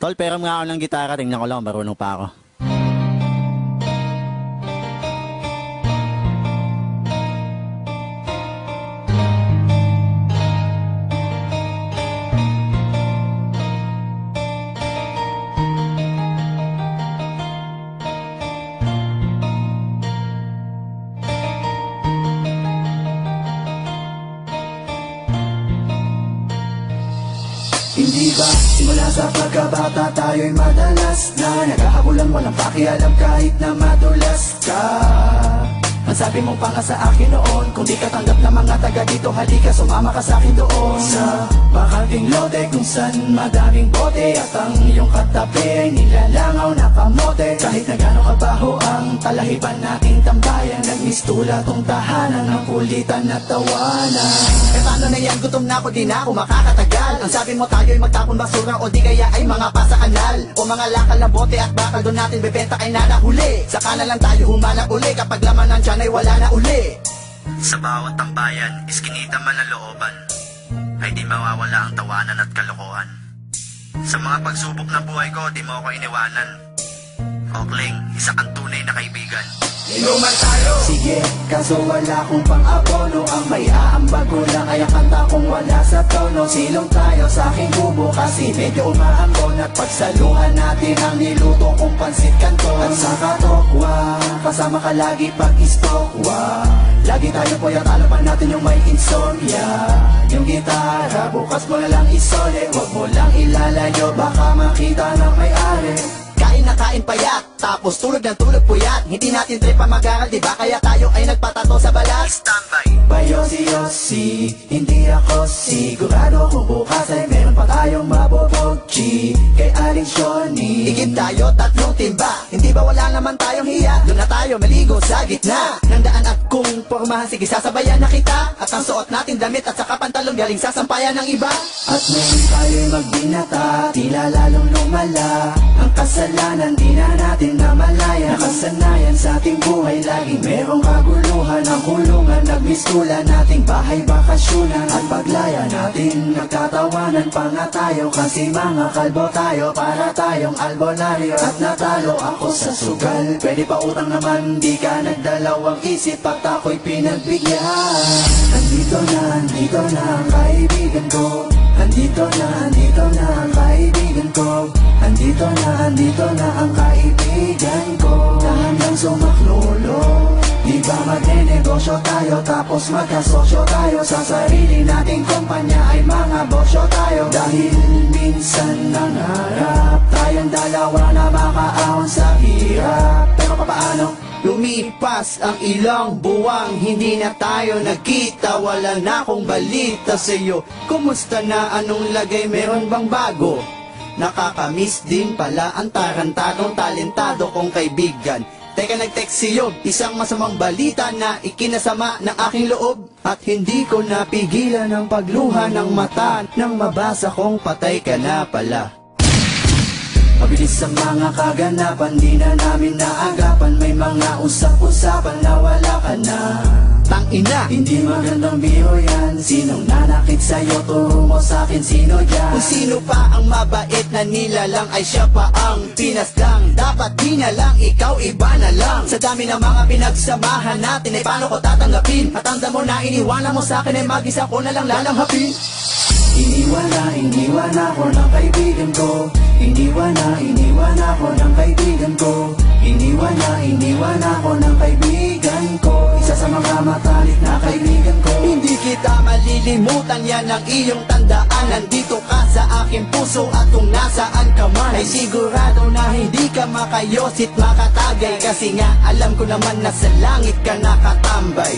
Tol, pero nga ako ng gitara, tingnan ko lang, marunong pa ako. Hindi ba simula sa pagkabata tayo'y madalas na nag-aabulan walang pakialam kahit na madulas ka? Ang sabi mo pa nga sa akin noon, kung di ka tanggap na mga taga dito, halika sumama ka sa akin doon sa bakanting lote kung saan madaming bote at ang iyong katabi ay nilalangaw na kamote. Kahit na gano'ng kabaho ang talahiban nating tambayan, nagmistula tong tahanan ng kulitan at tawanan. E paano na yan, gutom na ako, di na ako makakatagal. Ang sabi mo tayo'y magtapon basura o di kaya ay mga pasa kanal o mga lakal na bote at bakal doon natin bebenta kay nanahuli. Saka na lang tayo humana uli kapag laman ng tiyan ay wala na uli. Sa bawat tambayan, iskinita man ang looban, ay di mawawala ang tawanan at kalokohan. Sa mga pagsubok ng buhay ko, di mo ako iniwanan. Okling, isa kang tunay na kaibigan. Inuman tayo! Sige, kaso wala kong pang-abono. Ang may aambag ko lang ay ang kanta kong wala sa tono. Silong tayo sa aking kubo kasi medyo umaambon. At pagsaluhan natin ang niluto kong pansit kanton. At sa katokwa, kasama ka lagi pag-istokwa. Lagi tayo po yatalapan natin yung may insomnia. Yung gitara, bukas mo na lang isole. Huwag mo lang ilalayo, baka makita ng may-ari. Kain na kain payat, tapos tulog ng tulog puyat. Hindi natin trip pa mag-aral, diba? Kaya tayo ay nagpatato sa balat. Standby! Bayosi-yosi, hindi ako sigurado kung bukas ay meron pa tayong mabobogchi. Kay Aling Shoni, igib tayo tatlong timba. Hindi ba wala naman tayong hiya? Doon na tayo maligo sa gitna ng daan at kung pormahan, sige sasabayan na kita. At ang suot natin damit at saka pantalong galing sa sampayan ng iba. At ngayon tayo'y magbinata, tila lalong lumala. Ang kasalanan di na natin namalayan. Nakasanayan sa ating buhay, laging merong kaguluhan. Ang kulungan, nagmistula nating bahay bakasyonan. At paglaya natin, nagtatawanan pa nga tayo. Kasi mga kalbo tayo, para tayong albonaryo. At natalo ako sa sugal, pwede pa utang naman, di ka nagdalawang isip at ako'y pinagbigyan. Andito na ang kaibigan ko. Andito na ang kaibigan ko. Andito na ang kaibigan ko. Na hanggang sumaklulo, di ba magnenegosyo tayo tapos magkasosyo tayo. Sa sarili nating kumpanya ay mga bosyo tayo. Dahil minsan nangarap tayong dalawa na makaahon sa hirap. Pero papaano? Lumipas ang ilang buwang, hindi na tayo nagkita. Wala na akong balita sa'yo. Kumusta na, anong lagay, meron bang bago? Nakakamiss din pala ang tarantadong talentado kong kaibigan. Teka, nag-text siyo, isang masamang balita na ikinasama ng aking loob. At hindi ko napigilan ang pagluha ng mata nang mabasa kong patay ka na pala. Mabilis ang mga kaganapan, di na namin naagapan. May mga usap-usapan na wala ka na. Tangina, hindi magandang biro yan. Sinong nanakit sa'yo, turo mo sa'kin sino yan. Kung sino pa ang mabait na nilalang ay siya pa ang pinaslang. Dapat di na lang, ikaw iba na lang. Sa dami ng mga pinagsamahan natin ay paano ko tatanggapin? At tanda mo na iniwanan mo sa'kin ay mag-isa ko na lang lalanghapin. Iniwan ako ng kaibigan ko. Iniwan ako ng kaibigan ko. Iniwan ako ng kaibigan ko. Isa sa mga matalik na kaibigan ko. Hindi kita malilimutan, yan ang iyong tandaan. Nandito ka sa aking puso at kung nasaan ka man ay sigurado na hindi ka makayosit makatagay. Kasi nga alam ko naman na sa langit ka nakatambay.